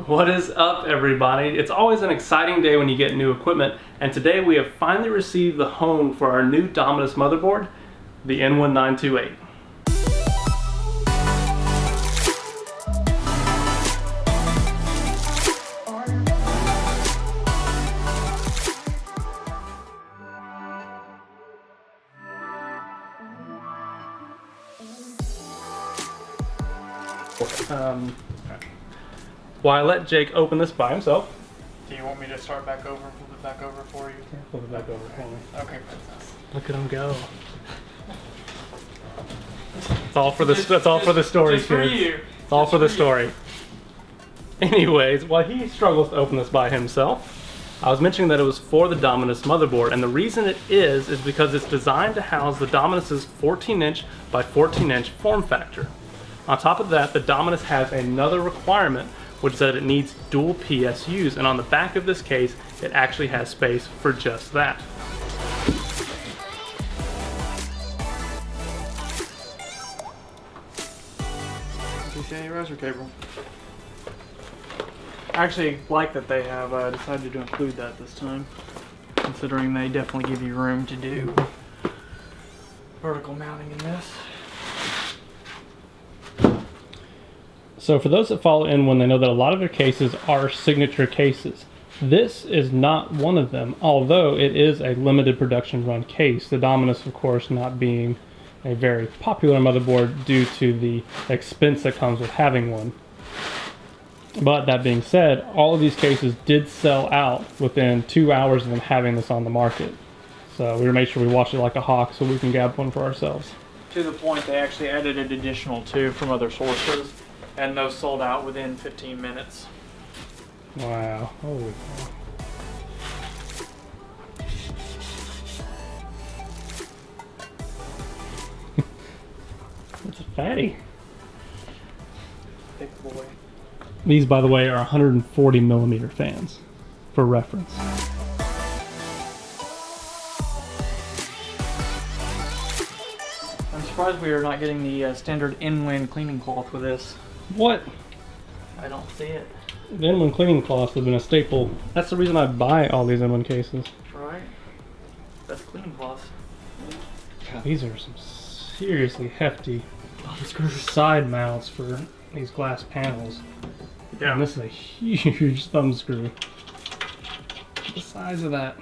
What is up, everybody? It's always an exciting day when you get new equipment, and today we have finally received the home for our new Dominus motherboard, the InWin 928. While I let Jake open this by himself. Do you want me to start back over, flip it back over for you? Yeah, flip it back over for me. Okay, princess. Look at him go. It's all for the story, just for kids. you. It's all for the story. Anyways, while he struggles to open this by himself, I was mentioning that it was for the Dominus motherboard, and the reason it is because it's designed to house the Dominus's 14-inch by 14-inch form factor. On top of that, the Dominus has another requirement, which is that it needs dual PSUs, and on the back of this case, it actually has space for just that. PCIe riser cable. I actually like that they have decided to include that this time, considering they definitely give you room to do vertical mounting in this. So for those that follow InWin, they know that a lot of their cases are signature cases. This is not one of them, although it is a limited production run case. The Dominus, of course, not being a very popular motherboard due to the expense that comes with having one. But that being said, all of these cases did sell out within 2 hours of them having this on the market. So we made sure we watched it like a hawk so we can grab one for ourselves. To the point, they actually added an additional 2 from other sources, and those sold out within 15 minutes. Wow. Holy cow. It's a fatty. Big boy. These, by the way, are 140 millimeter fans, for reference. I'm surprised we are not getting the standard InWin cleaning cloth with this. What? I don't see it. The InWin cleaning cloths have been a staple. That's the reason I buy all these InWin cases. Right? That's cleaning cloth. God, these are some seriously hefty side mounts for these glass panels. Yeah. And this is a huge thumb screw. The size of that.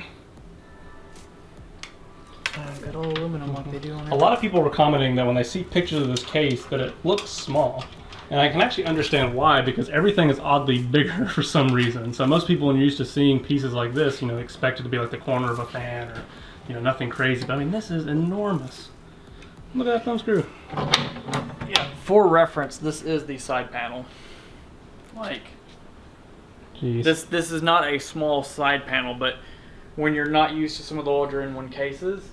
Got all aluminum like they do on A lot of people were commenting that when they see pictures of this case that it looks small. And I can actually understand why, because everything is oddly bigger for some reason. So most people, when you're used to seeing pieces like this, expect it to be like the corner of a fan or, nothing crazy. But I mean, this is enormous. Look at that thumb screw. Yeah. For reference, this is the side panel. Like, jeez. this is not a small side panel, but when you're not used to some of the older InWin cases,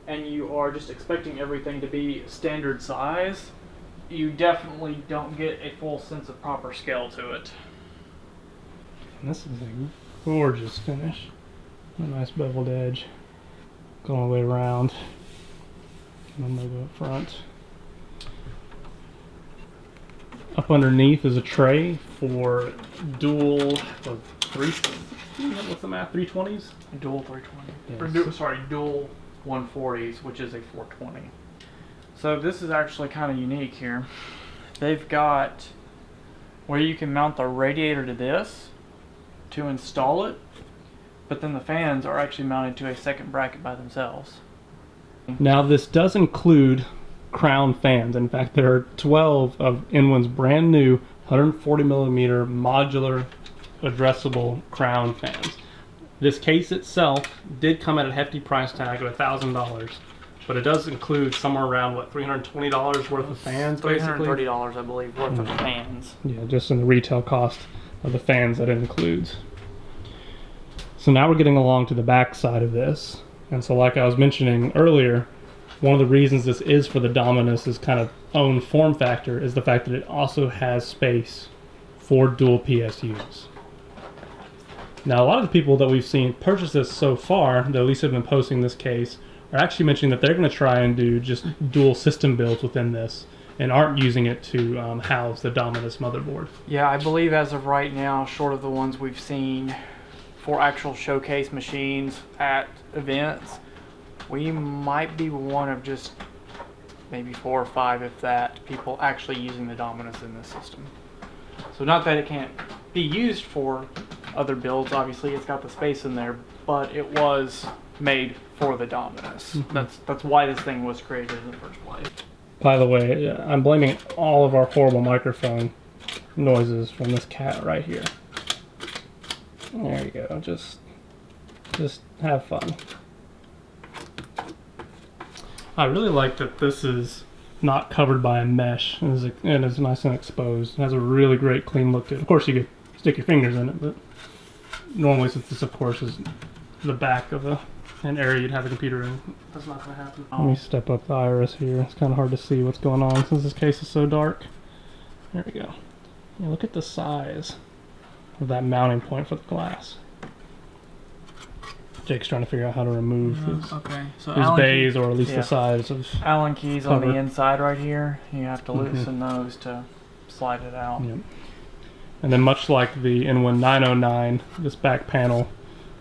and you are just expecting everything to be standard size, you definitely don't get a full sense of proper scale to it. And this is a gorgeous finish. A nice beveled edge. Going all the way around. And then logo up front. Up underneath is a tray for dual, what's the math, 320s? Dual 320. Yes. Or dual 140s, which is a 420. So this is actually kind of unique here. They've got where you can mount the radiator to this to install it, but then the fans are actually mounted to a second bracket by themselves. Now this does include crown fans. In fact, there are 12 of InWin's brand new 140 millimeter modular addressable crown fans. This case itself did come at a hefty price tag of $1,000. But it does include somewhere around, what, $320 worth of fans, basically? $330, I believe, worth of fans. Yeah, just in the retail cost of the fans that it includes. So now we're getting along to the back side of this. And so like I was mentioning earlier, one of the reasons this is for the Dominus's kind of own form factor is the fact that it also has space for dual PSUs. Now, a lot of the people that we've seen purchase this so far, that at least have been posting this case, are actually mentioning that they're going to try and do just dual system builds within this and aren't using it to house the Dominus motherboard. Yeah, I believe as of right now, short of the ones we've seen for actual showcase machines at events, we might be one of just maybe 4 or 5, if that, people actually using the Dominus in this system. So not that it can't be used for other builds, obviously it's got the space in there, but it was made for the Dominus. That's why this thing was created in the first place. By the way, I'm blaming all of our horrible microphone noises from this cat right here. There you go, just have fun. I really like that this is not covered by a mesh and is nice and exposed. It has a really great clean look to it. Of course you could stick your fingers in it, but normally, since this of course is the back of an area you'd have a computer in, that's not going to happen. Let me step up the iris here. It's kind of hard to see what's going on since this case is so dark. There we go. Yeah, look at the size of that mounting point for the glass. Jake's trying to figure out how to remove his bays, or at least the sides of Allen keys cover. on the inside right here. You have to loosen those to slide it out. Yep. And then much like the InWin 909, this back panel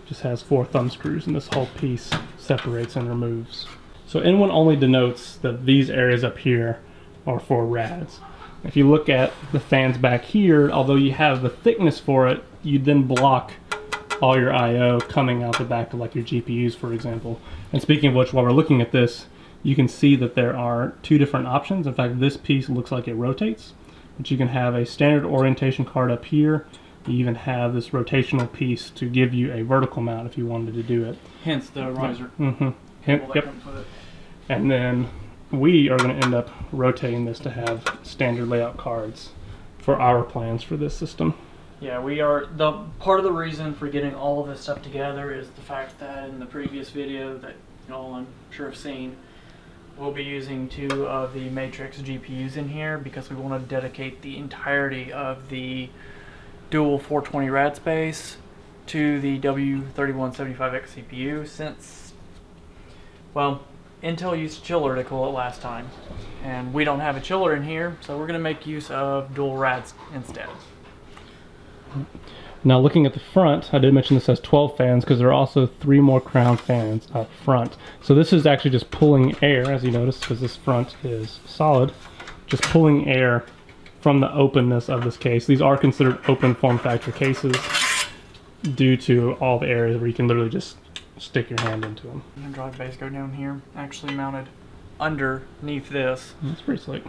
just has 4 thumb screws, and this whole piece separates and removes. So InWin only denotes that these areas up here are for rads. If you look at the fans back here, although you have the thickness for it, you then block all your I/O coming out the back of like your GPUs, for example. And speaking of which, while we're looking at this, you can see that there are 2 different options. In fact, this piece looks like it rotates, but you can have a standard orientation card up here. You even have this rotational piece to give you a vertical mount if you wanted to do it. Hence the riser. Yep. And then we are going to end up rotating this to have standard layout cards for our plans for this system. Yeah, we are, part of the reason for getting all of this stuff together is the fact that in the previous video that you all I'm sure have seen, we'll be using 2 of the Matrix GPUs in here because we want to dedicate the entirety of the dual 420 rad space to the W3175X CPU since, well, Intel used a chiller to cool it last time, and we don't have a chiller in here, so we're going to make use of dual rads instead. Now looking at the front, I did mention this has 12 fans because there are also 3 more crown fans up front. So this is actually just pulling air, as you notice, because this front is solid, just pulling air from the openness of this case. These are considered open form factor cases due to all the areas where you can literally just stick your hand into them. And the drive bays go down here, actually mounted underneath this. That's pretty slick.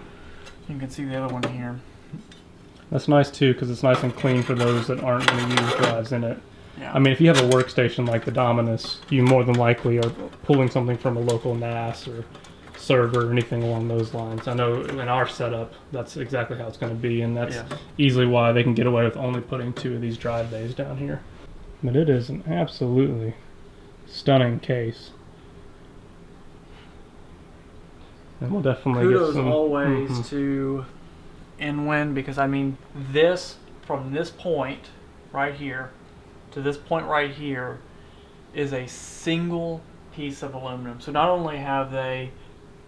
You can see the other one here. That's nice too, because it's nice and clean for those that aren't going to use drives in it. Yeah. I mean, if you have a workstation like the Dominus, you more than likely are pulling something from a local NAS or server or anything along those lines. I know in our setup, that's exactly how it's going to be, and that's easily why they can get away with only putting 2 of these drive bays down here. But it is an absolutely stunning case. And we'll definitely kudos get some always to InWin, because I mean, this from this point right here to this point right here is a single piece of aluminum. So not only have they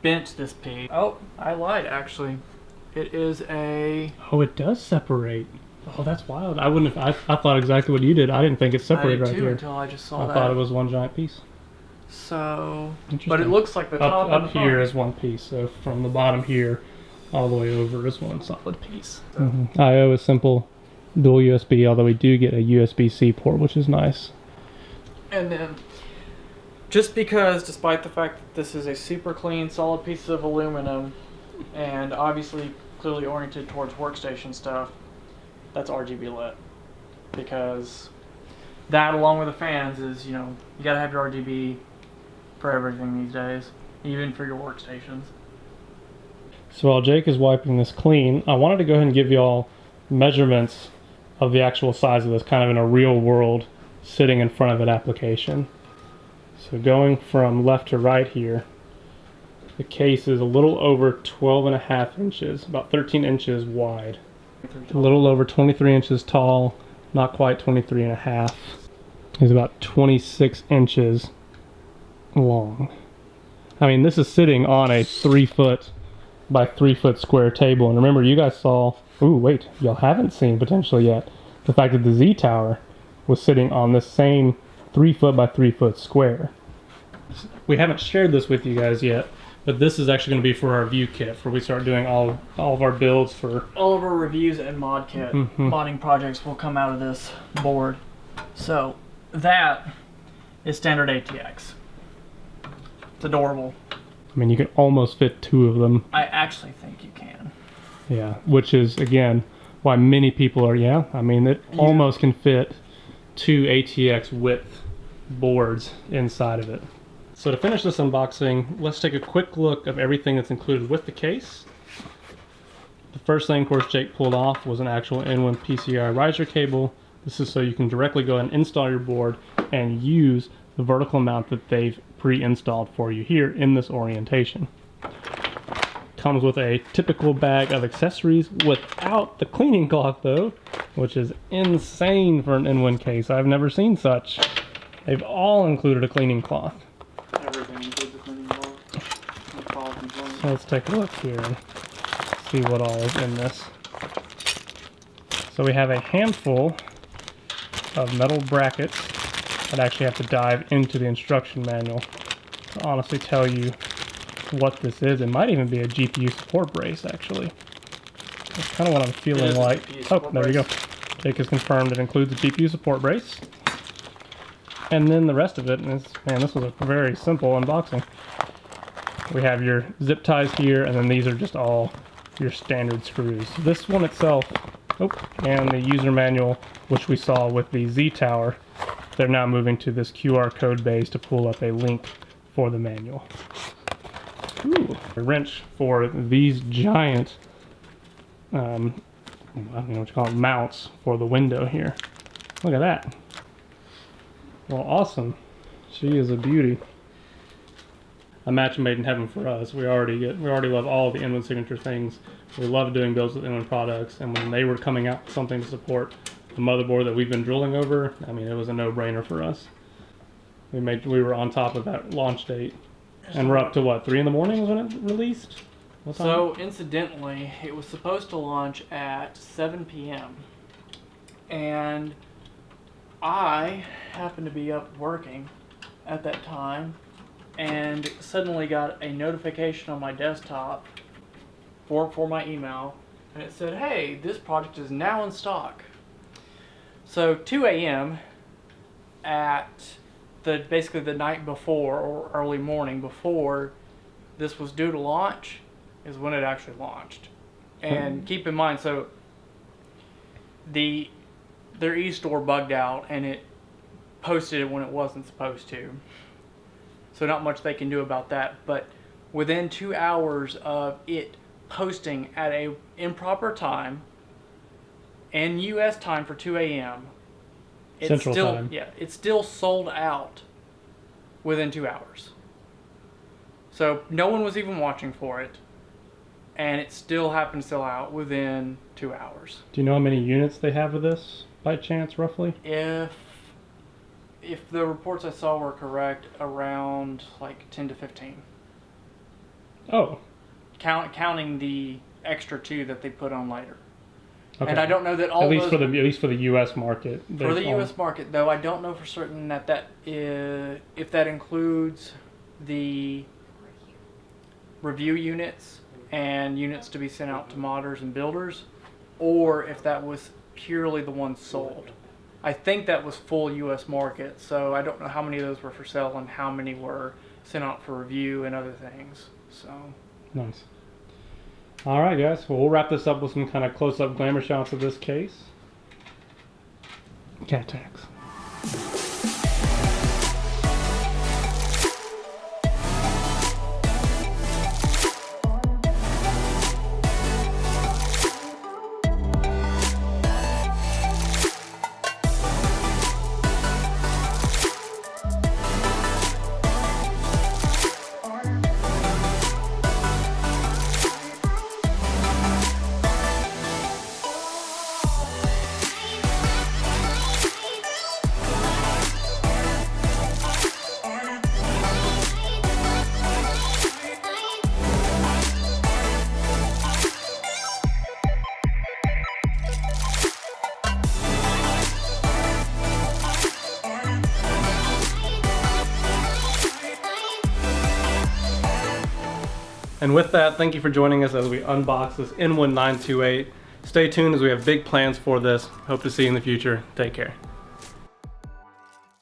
bent this piece, oh, I lied actually, it is a, oh, it does separate. Oh, that's wild. I wouldn't have, I thought exactly what you did. I didn't think it separated right here. Until I just saw that. I thought it was one giant piece. So, but it looks like the top up here is one piece. So from the bottom here all the way over is one solid piece. I/O is simple, dual USB, although we do get a USB-C port, which is nice. And then, just because, despite the fact that this is a super clean, solid piece of aluminum, and obviously clearly oriented towards workstation stuff, that's RGB lit. Because that, along with the fans, is, you know, you gotta have your RGB for everything these days, even for your workstations. So while Jake is wiping this clean, I wanted to go ahead and give you all measurements of the actual size of this, kind of in a real world, sitting in front of an application. So going from left to right here, the case is a little over 12.5 inches, about 13 inches wide. A little over 23 inches tall, not quite 23.5. It's about 26 inches long. I mean, this is sitting on a 3-foot by 3 foot square table. And remember, you guys saw, ooh, wait, y'all haven't seen potentially yet, the fact that the Z tower was sitting on this same 3 foot by 3 foot square. We haven't shared this with you guys yet, but this is actually going to be for our view kit, where we start doing all of our builds for all of our reviews and mod kit modding projects will come out of this board. So that is standard ATX. It's adorable. I mean, you can almost fit 2 of them. I actually think you can. Yeah, which is, again, why many people are, I mean, it almost can fit 2 ATX width boards inside of it. So to finish this unboxing, let's take a quick look of everything that's included with the case. The first thing, of course, Jake pulled off was an actual InWin PCI riser cable. This is so you can directly go and install your board and use the vertical mount that they've pre-installed for you here in this orientation. Comes with a typical bag of accessories without the cleaning cloth though, which is insane for an InWin case. I've never seen such. They've all included a cleaning cloth. Everything includes a cleaning cloth. So let's take a look here and see what all is in this. So we have a handful of metal brackets that actually have to dive into the instruction manual to honestly tell you what this is. It might even be a GPU support brace, actually. That's kind of what I'm feeling like. Oh, there we go. Jake has confirmed it includes a GPU support brace. And then the rest of it is, man, this was a very simple unboxing. We have your zip ties here, and then these are just all your standard screws. This one itself, and the user manual, which we saw with the Z tower, they're now moving to this QR code base to pull up a link for the manual. Ooh, a wrench for these giant, I don't know what you call it, mounts for the window here. Look at that. Well, awesome. She is a beauty. A match made in heaven for us. We already love all of the InWin signature things. We love doing builds with InWin products, and when they were coming out with something to support the motherboard that we've been drilling over, I mean, it was a no-brainer for us. We were on top of that launch date, and we're up to what, 3 in the morning was when it released? What time? So incidentally, it was supposed to launch at 7 p.m. and I happened to be up working at that time and suddenly got a notification on my desktop for my email, and it said, hey, this project is now in stock. So 2 a.m. at basically the night before or early morning before this was due to launch is when it actually launched. And keep in mind, so their eStore bugged out and it posted it when it wasn't supposed to. So not much they can do about that, but within 2 hours of it posting at a improper time and US time for 2 a.m. Central time. Yeah, it's still sold out within 2 hours. So no one was even watching for it, and it still happened to sell out within 2 hours. Do you know how many units they have of this, by chance, roughly? If the reports I saw were correct, around like 10 to 15. Oh. Counting the extra 2 that they put on later. Okay. And I don't know that all at least for the U.S. market. For the U.S. market, though, I don't know for certain that if that includes the review units and units to be sent out to modders and builders, or if that was purely the ones sold. I think that was full U.S. market, so I don't know how many of those were for sale and how many were sent out for review and other things. So nice. All right, guys. Well, we'll wrap this up with some kind of close-up glamour shots of this case. Cat tags. And with that, thank you for joining us as we unbox this InWin 928. Stay tuned as we have big plans for this. Hope to see you in the future. Take care.